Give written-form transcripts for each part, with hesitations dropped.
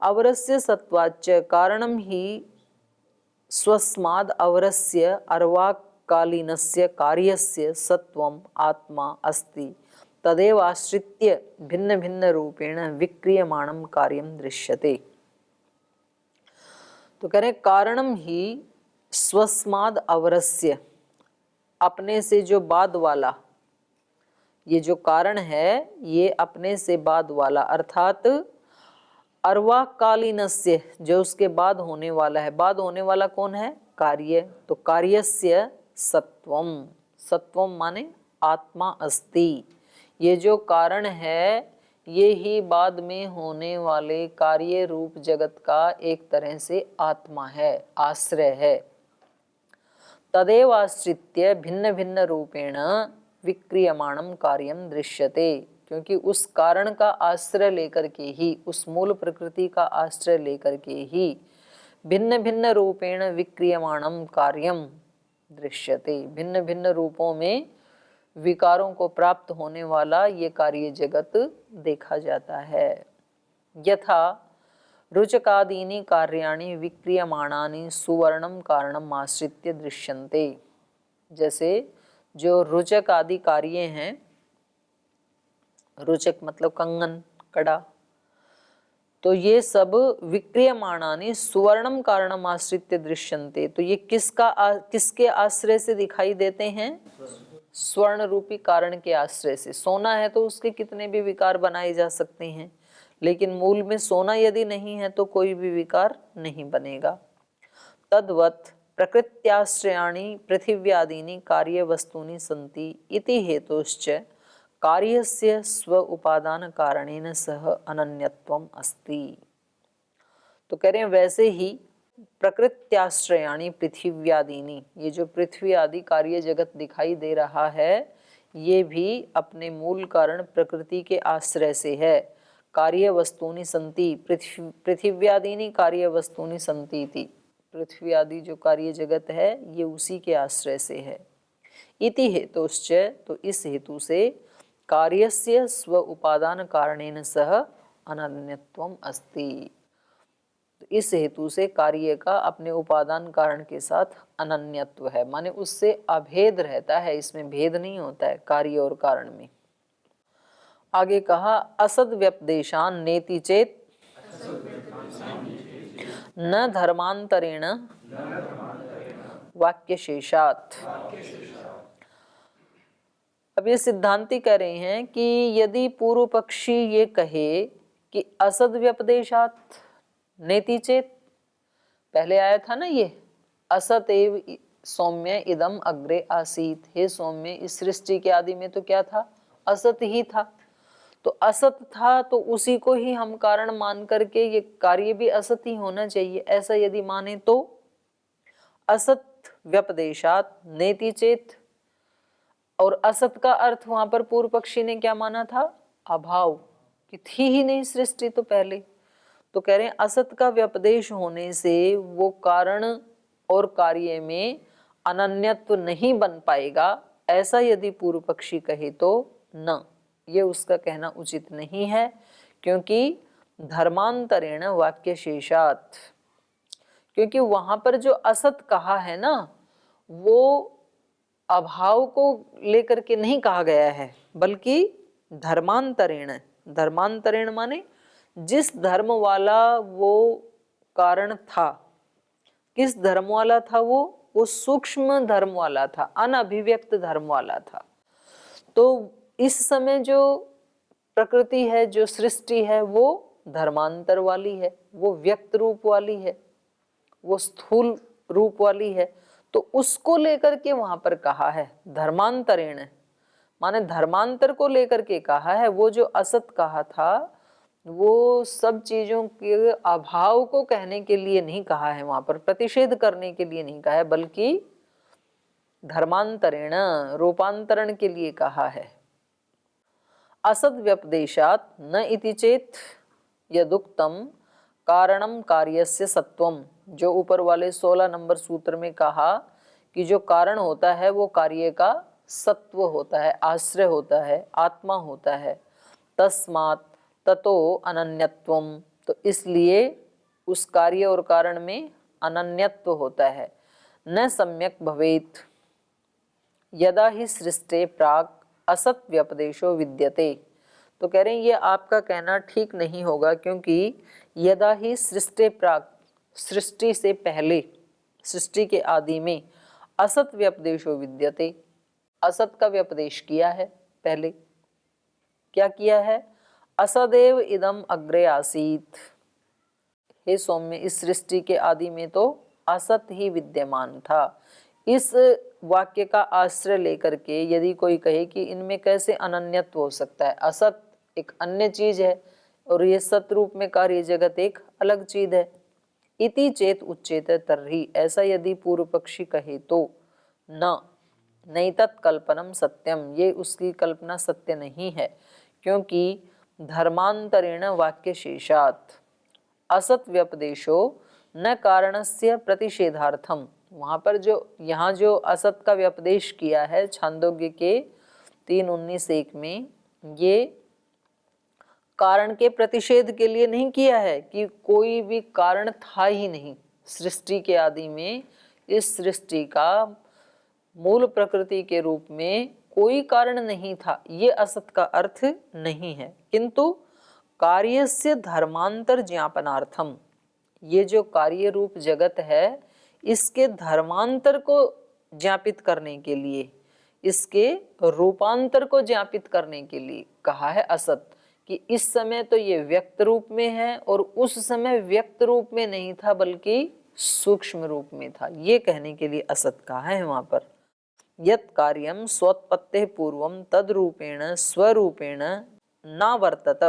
अवरस्य सत्वाच्च कारणम ही स्वस्माद् अवरस्य अर्वाकालीनस्य कार्यस्य सत्वम आत्मा अस्ति तदेव आश्रित्य भिन्न भिन्न रूपेण विक्रियमाणं कार्यं दृश्यते। तो कह रहे कारणम ही स्वस्माद् अवरस्य, अपने से जो बाद वाला, ये जो कारण है ये अपने से बाद वाला, अर्थात अर्वाकालीनस्य, जो उसके बाद होने वाला है। बाद होने वाला कौन है? कार्य। तो कार्यस्य सत्वम, सत्वम माने आत्मा अस्ति, ये जो कारण है ये ही बाद में होने वाले कार्य रूप जगत का एक तरह से आत्मा है, आश्रय है। तदेव आश्रित्य भिन्न भिन्न रूपेण विक्रियमाणम कार्यम दृश्यते, क्योंकि उस कारण का आश्रय लेकर के ही, उस मूल प्रकृति का आश्रय लेकर के ही भिन्न भिन्न रूपेण विक्रियमाणम कार्यम दृश्यते, भिन्न भिन्न रूपों में विकारों को प्राप्त होने वाला ये कार्य जगत देखा जाता है। यथा रुचकादीनि कार्याणि विक्रियमाणानि सुवर्णम कारणम आश्रित्य दृश्यन्ते, जैसे जो रुचक आदि कार्य हैं, रुचक मतलब कंगन, कड़ा, तो ये सब विक्रियमाणानि सुवर्णम कारणम आश्रित्य दृश्यन्ते, तो ये किसके आश्रय से दिखाई देते हैं? स्वर्ण रूपी कारण के आश्रय से। सोना है तो उसके कितने भी विकार बनाए जा सकते हैं, लेकिन मूल में सोना यदि नहीं है तो कोई भी विकार नहीं बनेगा। तद्वत् प्रकृत्याश्रयाणि पृथिव्यादीनि कार्य वस्तूनि सन्ति इति हेतुश्च कार्यस्य स्व उपादान कारणेन सह अनन्यत्वम अस्ति। तो कह रहे हैं वैसे ही प्रकृत्याश्रयाणि पृथिव्यादीनि, ये जो पृथ्वी आदि कार्य जगत दिखाई दे रहा है ये भी अपने मूल कारण प्रकृति के आश्रय से है। कार्य वस्तूनि सन्ति, पृथिव्यादीनि कार्य वस्तूनि सन्ति इति, पृथ्वी आदि जो कार्य जगत है ये उसी के आश्रय से है। इति हेतुश्च, तो इस हेतु से कार्यस्य स्व उपादान कारणेन सह अनन्यत्वम अस्ति, तो इस हेतु से कार्य का अपने उपादान कारण के साथ अनन्यत्व है, माने उससे अभेद रहता है, इसमें भेद नहीं होता है कार्य और कारण में। आगे कहा असद व्यपदेशान नेति चेत न धर्मांतरेण वाक्य शेषात। अब ये सिद्धांती कह रहे हैं कि यदि पूर्व पक्षी ये कहे कि असद व्यपदेशात नेति चेत, पहले आया था ना ये असत एव सौम्य इदम अग्रे आसीत, हे सौम्य इस सृष्टि के आदि में तो क्या था? असत ही था। तो असत था तो उसी को ही हम कारण मान करके ये कार्य भी असत ही होना चाहिए, ऐसा यदि माने तो असत व्यपदेशात नेति चेत, और असत का अर्थ वहां पर पूर्व पक्षी ने क्या माना था? अभाव, कि थी ही नहीं सृष्टि तो पहले। तो कह रहे हैं असत का व्यपदेश होने से वो कारण और कार्य में अनन्यत्व नहीं बन पाएगा, ऐसा यदि पूर्व पक्षी कहे तो न, ये उसका कहना उचित नहीं है, क्योंकि धर्मांतरेण वाक्य शेषात, क्योंकि वहां पर जो असत कहा है ना वो अभाव को लेकर के नहीं कहा गया है, बल्कि धर्मांतरेण, धर्मांतरेण माने जिस धर्म वाला वो कारण था, किस धर्म वाला था वो सूक्ष्म धर्म वाला था, अनअभिव्यक्त धर्म वाला था। तो इस समय जो प्रकृति है, जो सृष्टि है, वो धर्मांतर वाली है, वो व्यक्त रूप वाली है, वो स्थूल रूप वाली है। तो उसको लेकर के वहां पर कहा है धर्मांतरेण, माने धर्मांतर को लेकर के कहा है। वो जो असत कहा था वो सब चीजों के अभाव को कहने के लिए नहीं कहा है, वहां पर प्रतिषेध करने के लिए नहीं कहा है, बल्कि धर्मांतरेण रूपांतरण के लिए कहा है। असद व्यपदेशात न इति चेत यदुक्तम कारणम कार्यस्य सत्वम, जो ऊपर वाले 16 नंबर सूत्र में कहा कि जो कारण होता है वो कार्य का सत्व होता है, आश्रय होता है, आत्मा होता है। तस्मात् ततो अनन्यत्वम, तो इसलिए उस कार्य और कारण में अनन्यत्व होता है। न सम्यक भवेत यदा ही सृष्टे प्राक असत व्यपदेशो विद्यते। तो कह रहे हैं ये आपका कहना ठीक नहीं होगा, क्योंकि यदा ही सृष्टे प्राक, सृष्टि से पहले, सृष्टि के आदि में असत व्यपदेशो विद्यते, असत का व्यपदेश किया है। पहले क्या किया है? असदेव इदम अग्रे आसीत। हे सौम्य, इस सृष्टि के आदि में तो असत ही विद्यमान था। इस वाक्य का आश्रय लेकर के यदि कोई कहे कि इनमें कैसे अनन्यत्व हो सकता है, असत एक अन्य चीज है और ये सत रूप में कार्य जगत एक अलग चीज है। इति चेत उच्चेत तर्हि, ऐसा यदि पूर्व पक्षी कहे तो न नहीं तत्कल्पनम सत्यम, ये उसकी कल्पना सत्य नहीं है, क्योंकि धर्मांतरेण वाक्य शेषात असत व्यपदेशो न कारणस्य प्रतिषेधार्थम। वहां पर जो यहाँ जो असत का व्यपदेश किया है छांदोग्य के 3:19-1 में, ये कारण के प्रतिषेध के लिए नहीं किया है कि कोई भी कारण था ही नहीं सृष्टि के आदि में। इस सृष्टि का मूल प्रकृति के रूप में कोई कारण नहीं था, ये असत का अर्थ नहीं है। किंतु कार्यस्य धर्मांतर ज्ञापनार्थम, ये जो कार्य रूप जगत है इसके धर्मांतर को ज्ञापित करने के लिए, इसके रूपांतर को ज्ञापित करने के लिए कहा है असत, कि इस समय तो ये व्यक्त रूप में है और उस समय व्यक्त रूप में नहीं था बल्कि सूक्ष्म रूप में था, ये कहने के लिए असत कहा है वहां पर। यत् कार्यम स्वोत्पत्तेः पूर्वं तद्रूपेण स्वरूपेण न वर्तत,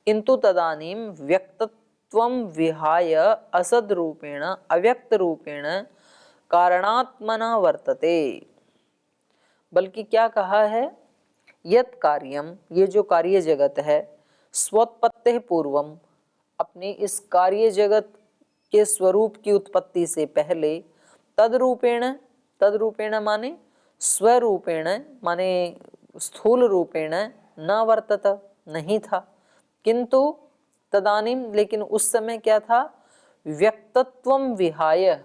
किंतु तदानीं व्यक्तत्वं विहाय असद रूपेण अव्यक्त रूपेण कारणात्मना वर्तते। बल्कि क्या कहा है? यत् कार्यम, ये जो कार्य जगत है, स्वोत्पत्तेः पूर्वम, अपनी इस कार्य जगत के स्वरूप की उत्पत्ति से पहले, तद्रूपेण, तद्रूपेण माने स्वरूपेण, माने स्थूल रूपेण, न वर्तत, नहीं था, किंतु तदानीम, लेकिन उस समय क्या था? व्यक्तत्वम विहाय,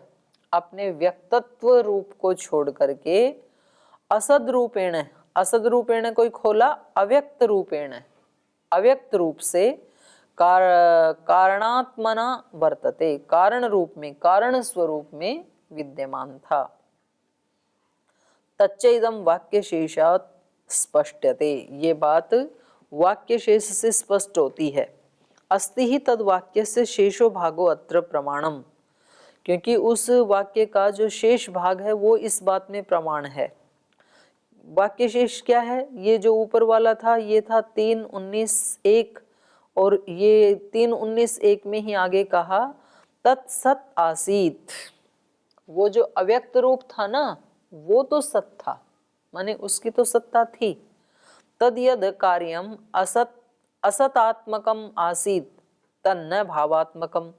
अपने व्यक्तत्व रूप को छोड़ करके असद रूपेण, असद रूपेण कोई खोला, अव्यक्त रूपेण, अव्यक्त रूप से कारणात्मना वर्तते, कारण रूप में, कारण स्वरूप में विद्यमान था। तच्चैदम वाक्य शेषात् स्पष्टते, ये बात वाक्य शेष से स्पष्ट होती है। अस्ति ही तद वाक्य से शेषो भागो अत्र प्रमाणम, क्योंकि उस वाक्य का जो शेष भाग है वो इस बात में प्रमाण है। वाक्य शेष क्या है? ये जो ऊपर वाला था ये था 3:19-1, और ये 3:19-1 में ही आगे कहा तत्सत आसीत, वो जो अव्यक्त रूप था ना वो तो सत था, माने उसकी तो सत्ता थी। तद यद कार्यम असत असतात्मकम आसीत तन्न भावात्मकम,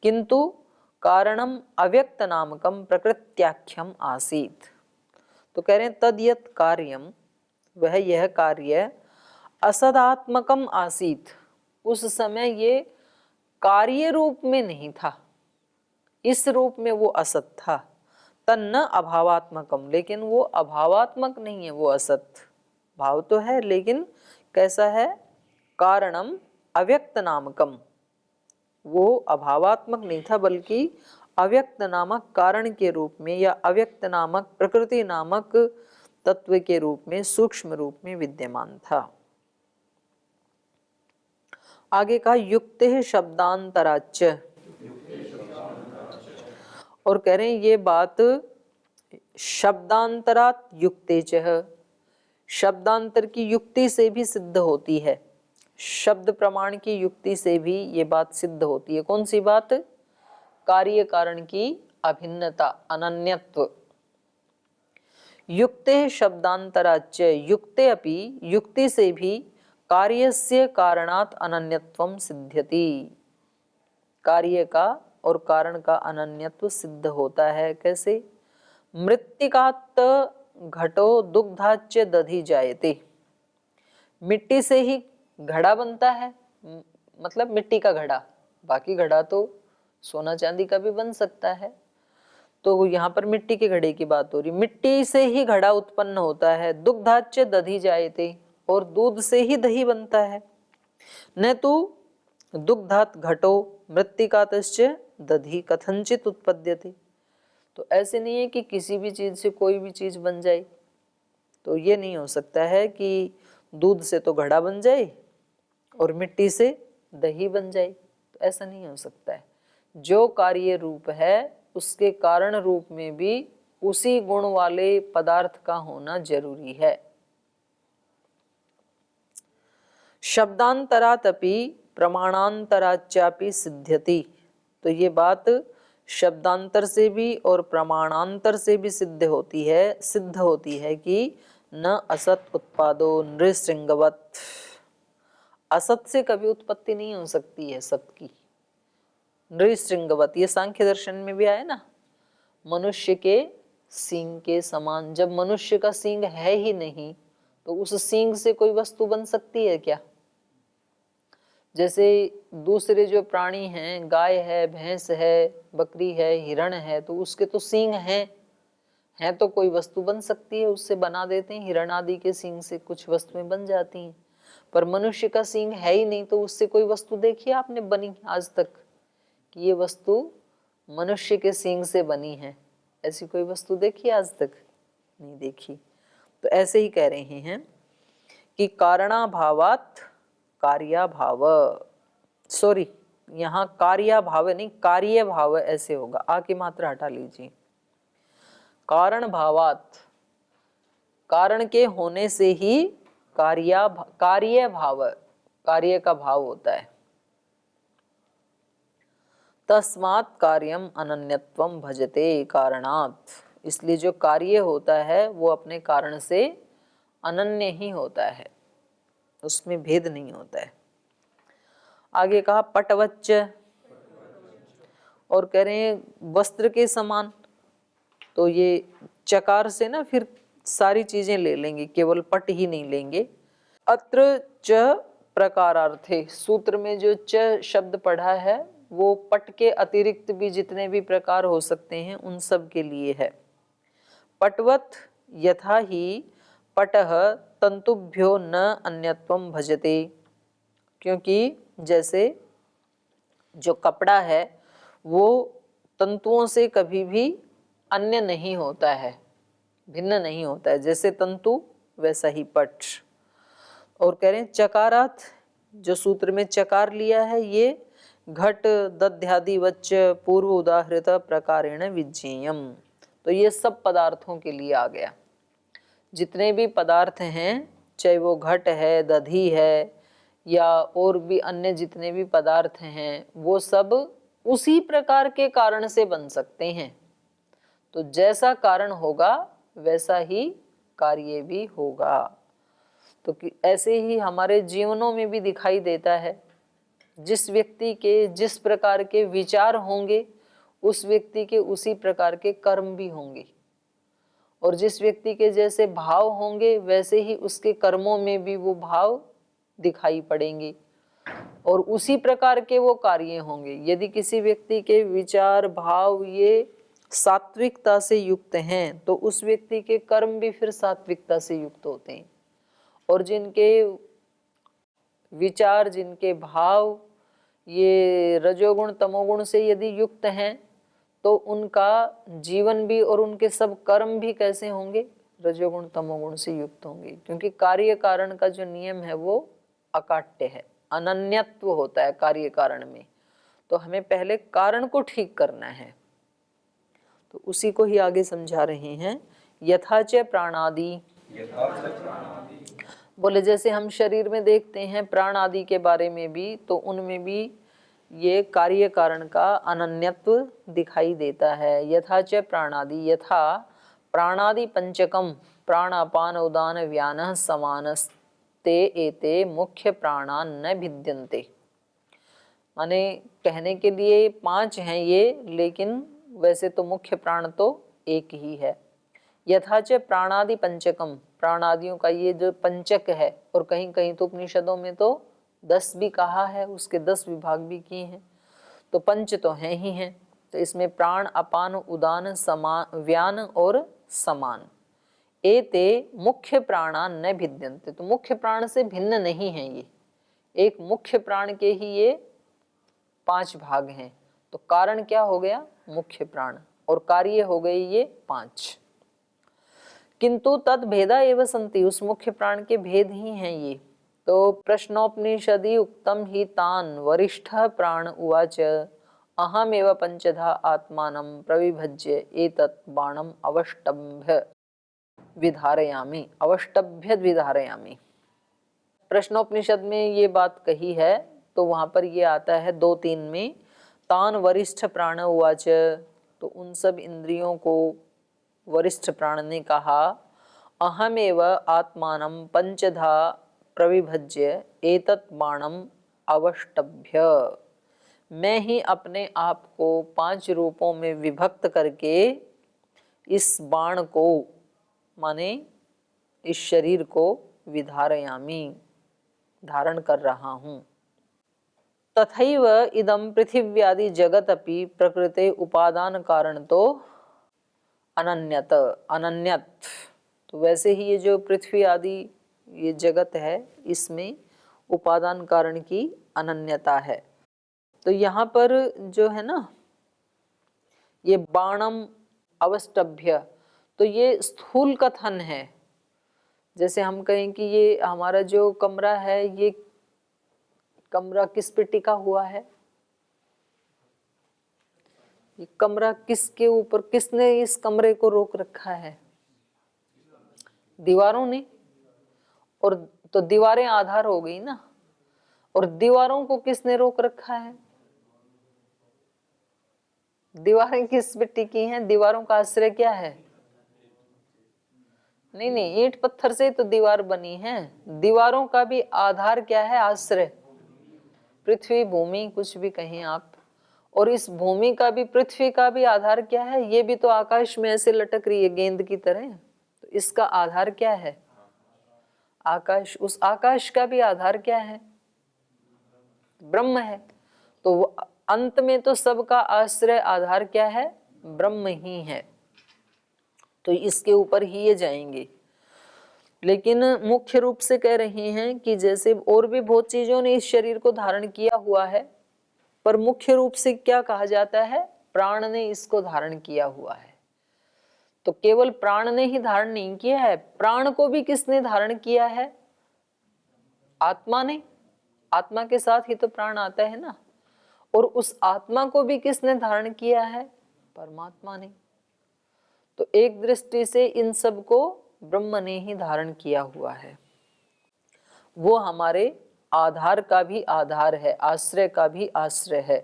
किंतु कारणम अव्यक्त नामकम प्रकृत्याख्यम आसीत। तो कह रहे हैं तद यद कार्यम, वह यह कार्य असदात्मकम आसीत, उस समय ये कार्य रूप में नहीं था, इस रूप में वो असत था। तन्न अभावात्मकम, लेकिन वो अभावात्मक नहीं है, वो असत, भाव तो है लेकिन कैसा है? कारणम अव्यक्त नामकम, वो अभावात्मक नहीं था बल्कि अव्यक्त नामक कारण के रूप में या अव्यक्त नामक प्रकृति नामक तत्व के रूप में, सूक्ष्म रूप में विद्यमान था। आगे कहा युक्ते शब्दांतराच, और कह रहे हैं ये बात शब्दांतरात युक्ते च, शब्दांतर की युक्ति से भी सिद्ध होती है, शब्द प्रमाण की युक्ति से भी ये बात सिद्ध होती है। कौन सी बात? कार्य कारण की अभिन्नता, अनन्यत्व। युक्ते शब्दांतराच युक्ते अपि, युक्ति से भी कार्यस्य कारणात् अनन्यत्वम सिद्ध्यति, कार्य का और कारण का अनन्यत्व सिद्ध होता है। कैसे? मृत्तिकात् घटो दुग्धाच्य दधि जायते, मिट्टी से ही घड़ा बनता है, मतलब मिट्टी का घड़ा, बाकी घड़ा तो सोना चांदी का भी बन सकता है। तो यहाँ पर मिट्टी के घड़े की बात हो रही। मिट्टी से ही घड़ा उत्पन्न होता है। दुग्धाच्च दधी जायते, और दूध से ही दही बनता है। न तो दुग्धात घटो मृत्तिकातश्च दधी कथंचित उत्पद्यते। तो ऐसे नहीं है कि किसी भी चीज से कोई भी चीज बन जाए, तो ये नहीं हो सकता है कि दूध से तो घड़ा बन जाए और मिट्टी से दही बन जाए, तो ऐसा नहीं हो सकता है। जो कार्य रूप है उसके कारण रूप में भी उसी गुण वाले पदार्थ का होना जरूरी है। शब्दांतरातपि प्रमाणांतराच्चापि सिद्ध्यति। तो ये बात शब्दांतर से भी और प्रमाणांतर से भी सिद्ध होती है कि न असत उत्पादो नृशृंगवत। असत से कभी उत्पत्ति नहीं हो सकती है सत की। नृशृंगवत, ये सांख्य दर्शन में भी आया ना, मनुष्य के सींग के समान। जब मनुष्य का सींग है ही नहीं तो उस सींग से कोई वस्तु बन सकती है क्या? जैसे दूसरे जो प्राणी हैं, गाय है, भैंस है, बकरी है, हिरण है, तो उसके तो सींग हैं तो कोई वस्तु बन सकती है, उससे बना देते हैं। हिरण आदि के सींग से कुछ वस्तुएं बन जाती हैं। पर मनुष्य का सींग है ही नहीं, तो उससे कोई वस्तु देखी आपने बनी आज तक कि ये वस्तु मनुष्य के सींग से बनी है? ऐसी कोई वस्तु देखी आज तक? नहीं देखी। तो ऐसे ही कह रहे हैं कि कारणाभावात कार्याभाव, सॉरी यहाँ कार्याभाव नहीं, कार्य भाव ऐसे होगा। आ की मात्रा हटा लीजिए। कारण भावात, कारण के होने से ही कार्य भाव, कार्य का भाव होता है। तस्मात् कार्यम अनन्यत्वम भजते कारणात्। इसलिए जो कार्य होता है वो अपने कारण से अनन्य ही होता है, उसमें भेद नहीं होता है। आगे कहा पटवच्च, और कह रहे हैं वस्त्र के समान। तो ये चकार से ना फिर सारी चीजें ले लेंगे, केवल पट ही नहीं लेंगे। अत्र च प्रकारार्थे, सूत्र में जो च शब्द पढ़ा है वो पट के अतिरिक्त भी जितने भी प्रकार हो सकते हैं उन सब के लिए है। पटवत यथा ही पटः तंतुभ्यो न अन्यत्वम भजते, क्योंकि जैसे जो कपड़ा है वो तंतुओं से कभी भी अन्य नहीं होता है, भिन्न नहीं होता है। जैसे तंतु वैसा ही पट। और कह रहे हैं चकारात, जो सूत्र में चकार लिया है ये घट दध्यादि वच्च पूर्व उदाहृत प्रकारेण विज्ञेयम। तो ये सब पदार्थों के लिए आ गया। जितने भी पदार्थ हैं, चाहे वो घट है, दधी है, या और भी अन्य जितने भी पदार्थ हैं, वो सब उसी प्रकार के कारण से बन सकते हैं। तो जैसा कारण होगा वैसा ही कार्य भी होगा। तो ऐसे ही हमारे जीवनों में भी दिखाई देता है। जिस व्यक्ति के जिस प्रकार के विचार होंगे उस व्यक्ति के उसी प्रकार के कर्म भी होंगे, और जिस व्यक्ति के जैसे भाव होंगे वैसे ही उसके कर्मों में भी वो भाव दिखाई पड़ेंगे, और उसी प्रकार के वो कार्य होंगे। यदि किसी व्यक्ति के विचार भाव ये सात्विकता से युक्त हैं तो उस व्यक्ति के कर्म भी फिर सात्विकता से युक्त होते हैं, और जिनके विचार जिनके भाव ये रजोगुण तमोगुण से यदि युक्त हैं तो उनका जीवन भी और उनके सब कर्म भी कैसे होंगे? रजोगुण तमोगुण से युक्त होंगे, क्योंकि कार्य कारण का जो नियम है वो अकाट्य है, अनन्यत्व होता है कार्य कारण में। तो हमें पहले कारण को ठीक करना है, तो उसी को ही आगे समझा रहे हैं। यथाच प्राणादि, बोले जैसे हम शरीर में देखते हैं प्राण आदि के बारे में भी, तो उनमें भी ये कार्य कारण का अनन्यत्व दिखाई देता है। यथाच प्राणादि, यथा प्राणादि पंचकम प्राण अपान उदान व्यानः समानस्ते एते मुख्य प्राणा न भिद्यन्ते। माने कहने के लिए 5 हैं ये, लेकिन वैसे तो मुख्य प्राण तो एक ही है। यथाच प्राणादि पंचकम, प्राणादियों का ये जो पंचक है, और कहीं कहीं तो उपनिषदों में तो 10 भी कहा है, उसके 10 विभाग भी किए हैं, तो पंच तो हैं ही हैं। तो इसमें प्राण, अपान, उदान, समान, व्यान और समान, एते मुख्य प्राणा न भिद्यन्ते, तो मुख्य प्राण से भिन्न नहीं है ये, एक मुख्य प्राण के ही ये 5 भाग हैं। तो कारण क्या हो गया? मुख्य प्राण, और कार्य हो गए ये 5। किंतु तद भेदा एवं संति, उस मुख्य प्राण के भेद ही हैं ये। तो प्रश्नोपनिषदि उक्तम ही तान वरिष्ठ प्राण उवाच अहमेव पंचधा आत्मानं प्रविभज्य एतत् बाणम अवष्टभ्य विधारयामि, अवष्टभ्य विधारयामि। प्रश्नोपनिषद में ये बात कही है, तो वहां पर ये आता है 2-3 में, तान वरिष्ठ प्राण उवाच, तो उन सब इंद्रियों को वरिष्ठ प्राण ने कहा, अहमेव आत्मानं पंचधा प्रविभज्य एतत् बाणम अवष्टभ्य, मैं ही अपने आप को 5 रूपों में विभक्त करके इस बाण को, माने इस शरीर को, विधारयामि, धारण कर रहा हूं। तथैव इदं पृथिव्यादि जगत अपि प्रकृते उपादान कारण तो अनन्यत, अनन्यत, तो वैसे ही ये जो पृथ्वी आदि ये जगत है, इसमें उपादान कारण की अनन्यता है। तो यहाँ पर जो है ना, ये बाणम अवष्टभ्य, तो ये स्थूल कथन है। जैसे हम कहें कि ये हमारा जो कमरा है, ये कमरा किस पे टिका हुआ है, ये कमरा किसके ऊपर, किसने इस कमरे को रोक रखा है? दीवारों ने। और तो दीवारें आधार हो गई ना, और दीवारों को किसने रोक रखा है? दीवारें किस पे टिकी हैं? दीवारों का आश्रय क्या है? नहीं नहीं, ईंट पत्थर से तो दीवार बनी है। दीवारों का भी आधार क्या है? आश्रय, पृथ्वी, भूमि, कुछ भी कहें आप। और इस भूमि का भी, पृथ्वी का भी आधार क्या है? ये भी तो आकाश में ऐसे लटक रही है गेंद की तरह, तो इसका आधार क्या है? आकाश। उस आकाश का भी आधार क्या है? ब्रह्म है। तो अंत में तो सबका आश्रय, आधार क्या है? ब्रह्म ही है। तो इसके ऊपर ही ये जाएंगे। लेकिन मुख्य रूप से कह रहे हैं कि जैसे और भी बहुत चीजों ने इस शरीर को धारण किया हुआ है, पर मुख्य रूप से क्या कहा जाता है? प्राण ने इसको धारण किया हुआ है। तो केवल प्राण ने ही धारण नहीं किया है, प्राण को भी किसने धारण किया है? आत्मा ने। आत्मा के साथ ही तो प्राण आता है ना। और उस आत्मा को भी किसने धारण किया है? परमात्मा ने। तो एक दृष्टि से इन सब को ब्रह्म ने ही धारण किया हुआ है। वो हमारे आधार का भी आधार है, आश्रय का भी आश्रय है।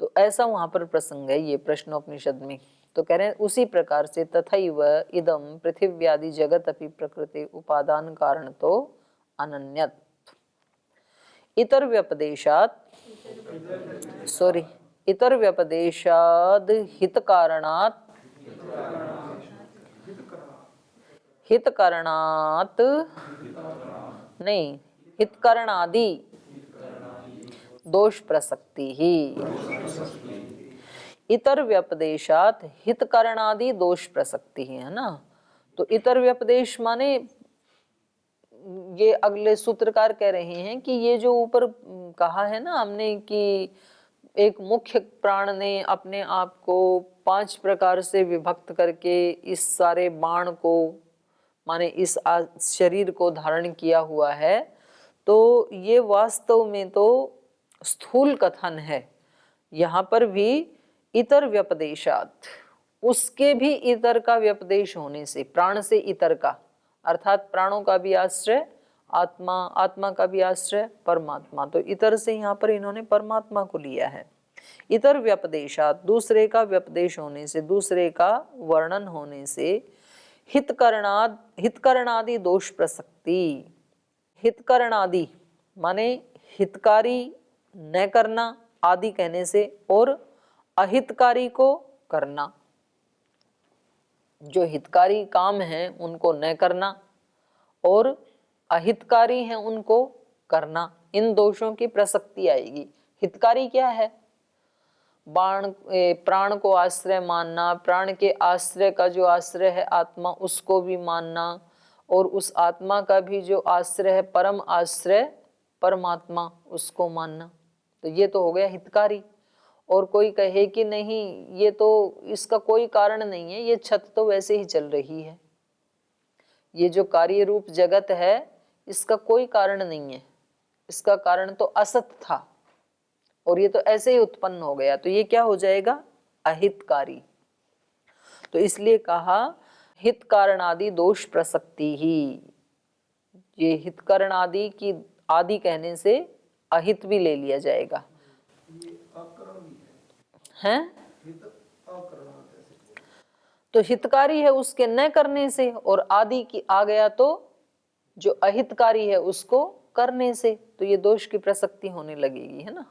तो ऐसा वहां पर प्रसंग है ये प्रश्नोपनिषद में। तो कह रहे हैं उसी प्रकार से तथैव इदम पृथिव्यादि जगत अपि प्रकृति उपादान कारण तो अनन्यत इतर व्यपदेशात, सॉरी, इतर व्यपदेशाद हित कारणात, हित कारणात नहीं, हितकरणादि दोष प्रसक्ति ही, इतर व्यपदेशात हितकरणादि दोष प्रसक्ति है ना। तो इतर व्यपदेश माने ये अगले सूत्रकार कह रहे हैं कि ये जो ऊपर कहा है ना हमने कि एक मुख्य प्राण ने अपने आप को 5 प्रकार से विभक्त करके इस सारे बाण को, माने इस शरीर को धारण किया हुआ है, तो ये वास्तव में तो स्थूल कथन है। यहाँ पर भी इतर व्यपदेशात, उसके भी इतर का व्यपदेश होने से, प्राण से इतर का, अर्थात प्राणों का भी आश्रय आत्मा, आत्मा का भी आश्रय परमात्मा। तो इतर से यहाँ पर इन्होंने परमात्मा को लिया है। इतर व्यपदेशात, दूसरे का व्यपदेश होने से, दूसरे का वर्णन होने से, हितकरणादि दोष प्रसक्ति। हितकरणादि माने हितकारी न करना, आदि कहने से, और अहितकारी को करना। जो हितकारी काम है उनको न करना और अहितकारी हैं उनको करना। इन दोषों की प्रसक्ति आएगी। हितकारी क्या है? प्राण को आश्रय मानना, प्राण के आश्रय का जो आश्रय है आत्मा, उसको भी मानना, और उस आत्मा का भी जो आश्रय है परम आश्रय परमात्मा, उसको मानना। तो ये तो हो गया हितकारी। और कोई कहे कि नहीं ये तो इसका कोई कारण नहीं है, ये छत तो वैसे ही चल रही है, ये जो कार्य रूप जगत है इसका कोई कारण नहीं है, इसका कारण तो असत था और ये तो ऐसे ही उत्पन्न हो गया, तो ये क्या हो जाएगा? अहितकारी। तो इसलिए कहा हित कारण आदि दोष प्रसक्ति ही। ये हित कारण आदि की आदि कहने से अहित भी ले लिया जाएगा। हैं? तो हितकारी है उसके न करने से, और आदि की आ गया तो जो अहितकारी है उसको करने से, तो ये दोष की प्रसक्ति होने लगेगी, है ना।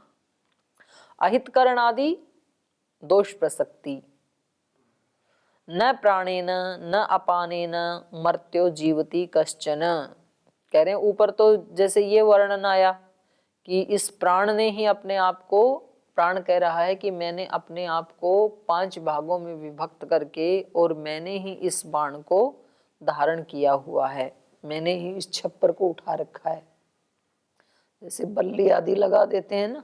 अहितकरण आदि दोष प्रसक्ति। न प्राणेन न अपानेन मर्त्यो जीवति कश्चन। कह रहे हैं ऊपर तो जैसे ये वर्णन आया कि इस प्राण ने ही अपने आप को, प्राण कह रहा है कि मैंने अपने आप को 5 भागों में विभक्त करके और मैंने ही इस बाण को धारण किया हुआ है, मैंने ही इस छप्पर को उठा रखा है। जैसे बल्ली आदि लगा देते हैं ना,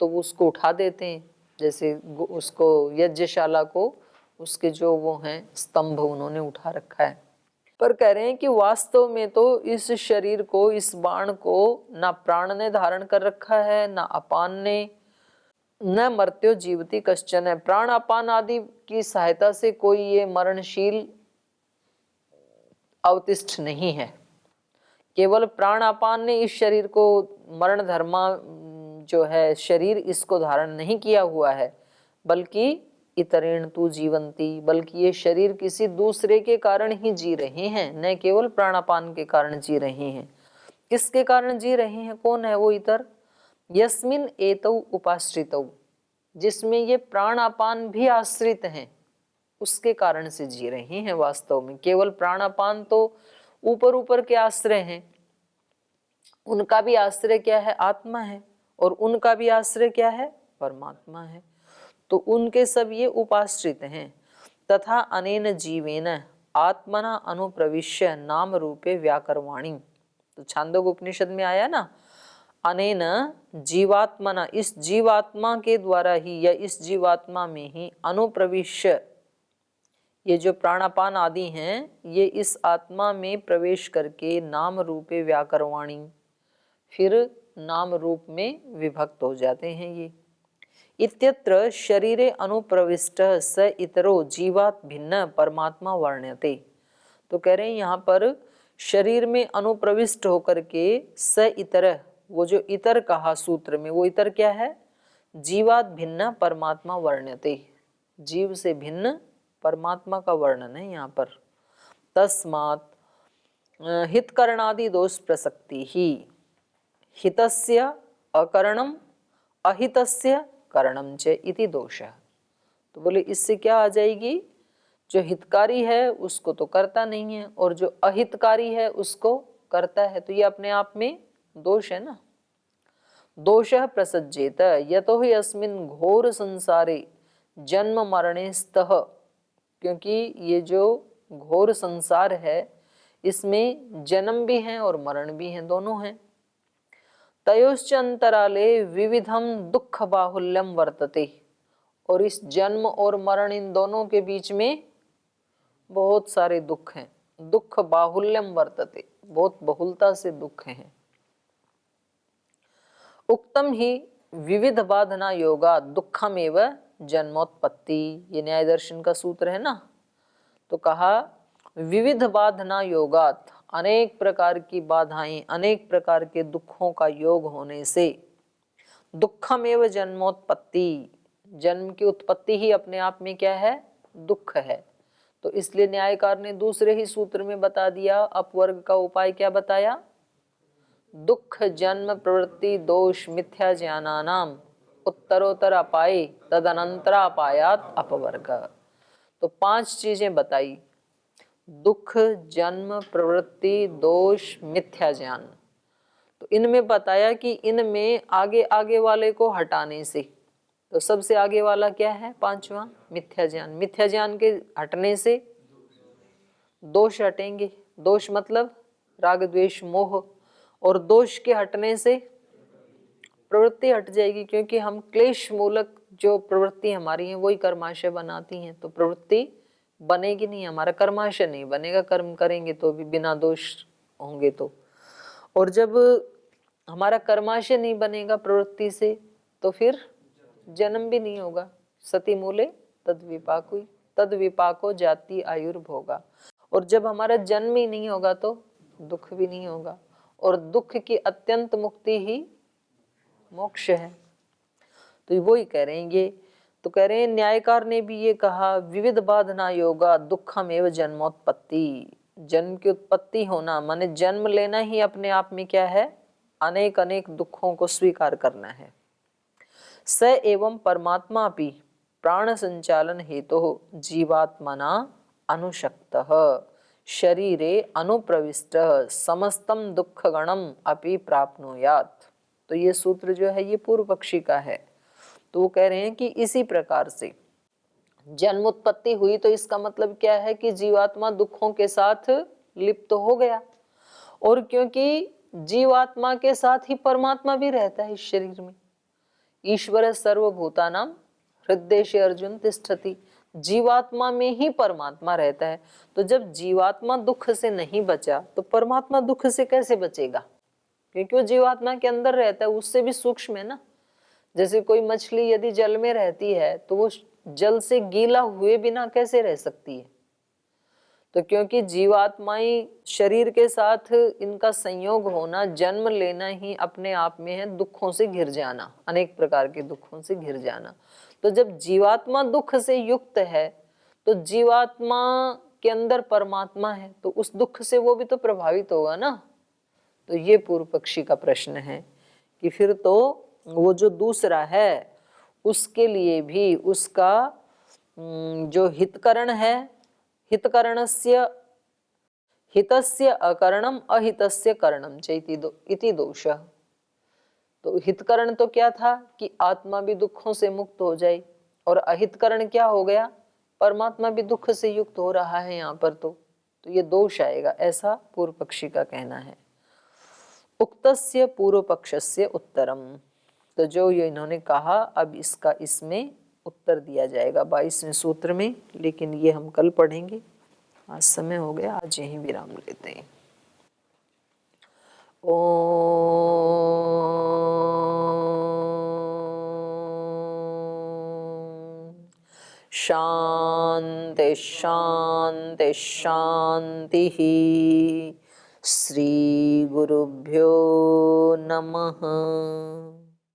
तो उसको उठा देते हैं, जैसे उसको यज्ञशाला को उसके जो वो हैं स्तंभ उन्होंने उठा रखा है। पर कह रहे हैं कि वास्तव में तो इस शरीर को, इस बाण को ना प्राण ने धारण कर रखा है, ना अपान ने, न मर्त्यो जीवति कश्चन है। प्राण अपान आदि की सहायता से कोई ये मरणशील अवतिष्ठ नहीं है। केवल प्राण अपान ने इस शरीर को, मरण धर्मा जो है शरीर, इसको धारण नहीं किया हुआ है, बल्कि इतरेण तु जीवंती, बल्कि ये शरीर किसी दूसरे के कारण ही जी रहे हैं, न केवल प्राणापान के कारण जी रहे हैं। किसके कारण जी रहे हैं? कौन है वो इतर? यस्मिन एतौ उपाश्रितौ, जिसमें ये प्राणापान भी आश्रित हैं, उसके कारण से जी रहे हैं। वास्तव में केवल प्राणापान तो ऊपर ऊपर के आश्रय हैं, उनका भी आश्रय क्या है? आत्मा है, और उनका भी आश्रय क्या है? परमात्मा है। तो उनके सब ये उपाश्रित हैं। तथा अनेन जीवेन आत्मना अनुप्रविश्य नाम रूपे व्याकरवाणी। तो छांदोग्य उपनिषद में आया ना, अनेन जीवात्मना, इस जीवात्मा के द्वारा ही या इस जीवात्मा में ही अनुप्रविश्य, ये जो प्राणापान आदि हैं ये इस आत्मा में प्रवेश करके नाम रूपे व्याकरवाणी, फिर नाम रूप में विभक्त हो जाते हैं ये। इत्यत्र शरीरे अनुप्रविष्ट स इतरो जीवात् भिन्न परमात्मा वर्ण्यते। तो कह रहे हैं यहाँ पर शरीर में अनुप्रविष्ट होकर के स इतर, वो जो इतर कहा सूत्र में, वो इतर क्या है? जीवात् भिन्न परमात्मा वर्ण्यते, जीव से भिन्न परमात्मा का वर्णन है यहाँ पर। तस्मात् हितकरणादि दोष प्रसक्ति ही हितस्य अकरणम अहितस्य करणम च इति दोषः। तो बोले इससे क्या आ जाएगी? जो हितकारी है उसको तो करता नहीं है, और जो अहितकारी है उसको करता है, तो ये अपने आप में दोष है ना। दोषः प्रसज्जेत यतो हि अस्मिन् घोर संसारे जन्म मरणे स्तः, क्योंकि ये जो घोर संसार है इसमें जन्म भी है और मरण भी है, दोनों हैं। तयोश्च अंतराले विविधम दुख बाहुल्यम वर्तते, और इस जन्म और मरण इन दोनों के बीच में बहुत सारे दुख हैं। दुख बाहुल्यम वर्तते, बहुत बहुलता से दुख हैं। उक्तम ही विविध बाधना योगा दुखम एवं जन्मोत्पत्ति, ये न्याय दर्शन का सूत्र है ना। तो कहा विविध बाधना योगात, अनेक प्रकार की बाधाएं, अनेक प्रकार के दुखों का योग होने से, दुखम एवं जन्मोत्पत्ति, जन्म की उत्पत्ति ही अपने आप में क्या है? दुख है। तो इसलिए न्यायकार ने दूसरे ही सूत्र में बता दिया, अपवर्ग का उपाय क्या बताया? दुख जन्म प्रवृत्ति दोष मिथ्या ज्ञानानाम उत्तरोत्तर अपाये तदनंतरा अपायात अपवर्ग। तो 5 चीजें बताई, दुख जन्म प्रवृत्ति दोष मिथ्या ज्ञान। तो इनमें बताया कि इनमें आगे आगे वाले को हटाने से, तो सबसे आगे वाला क्या है? पांचवा मिथ्या ज्ञान। मिथ्या ज्ञान के हटने से दोष हटेंगे। दोष मतलब राग द्वेष मोह, और दोष के हटने से प्रवृत्ति हट जाएगी, क्योंकि हम क्लेश मूलक जो प्रवृत्ति हमारी है वही कर्माशय बनाती हैं, तो प्रवृत्ति बनेगी नहीं, हमारा कर्माशय नहीं बनेगा। कर्म करेंगे तो भी बिना दोष होंगे तो, और जब हमारा कर्माशय नहीं बनेगा प्रवृत्ति से तो फिर जन्म भी नहीं होगा। सती मूले तद विपाको, तद विपाको जाति आयुर्भोगा। और जब हमारा जन्म ही नहीं होगा तो दुख भी नहीं होगा, और दुख की अत्यंत मुक्ति ही मोक्ष है। तो वो ही कह रहे हैं ये, तो कह रहे हैं न्यायकार ने भी ये कहा, विविध बाधना योगा दुखम एवं जन्मोत्पत्ति। जन्म की उत्पत्ति होना माने जन्म लेना ही अपने आप में क्या है? अनेक अनेक दुखों को स्वीकार करना है। स एवं परमात्मा भी प्राण संचालन हेतु जीवात्मना अनुशक्तः शरीरे अनुप्रविष्ट समस्तम दुख गणम अपि प्राप्नुयात्। तो ये सूत्र जो है ये पूर्व पक्षी का है। तो वो कह रहे हैं कि इसी प्रकार से जन्म उत्पत्ति हुई, तो इसका मतलब क्या है कि जीवात्मा दुखों के साथ लिप्त हो गया, और क्योंकि जीवात्मा के साथ ही परमात्मा भी रहता है इस शरीर में। ईश्वर सर्वभूतानां हृदयेषु अर्जुन तिष्ठति, जीवात्मा में ही परमात्मा रहता है। तो जब जीवात्मा दुख से नहीं बचा तो परमात्मा दुख से कैसे बचेगा? क्योंकि वो जीवात्मा के अंदर रहता है, उससे भी सूक्ष्म है ना। जैसे कोई मछली यदि जल में रहती है तो वो जल से गीला हुए बिना कैसे रह सकती है? तो क्योंकि जीवात्माई शरीर के साथ इनका संयोग होना, जन्म लेना ही अपने आप में है दुखों से घिर जाना, अनेक प्रकार के दुखों से घिर जाना। तो जब जीवात्मा दुख से युक्त है तो जीवात्मा के अंदर परमात्मा है, तो उस दुख से वो भी तो प्रभावित होगा ना। तो ये पूर्व पक्षी का प्रश्न है कि फिर तो वो जो दूसरा है उसके लिए भी उसका जो हितकरण है, हितकरणस्य हितस्य अकरणम अहितस्य करणम इति दोषः। तो हितकरण तो क्या था कि आत्मा भी दुखों से मुक्त हो जाए, और अहितकरण क्या हो गया? परमात्मा भी दुख से युक्त हो रहा है यहाँ पर, तो ये दोष आएगा, ऐसा पूर्व पक्षी का कहना है। उक्तस्य पूर्व पक्षस्य उत्तरम। तो जो ये इन्होंने कहा, अब इसका इसमें उत्तर दिया जाएगा 22वें सूत्र में, लेकिन ये हम कल पढ़ेंगे। आज समय हो गया, आज यहीं विराम लेते हैं। ओम शांति शांति शांति। श्री गुरुभ्यो नमः।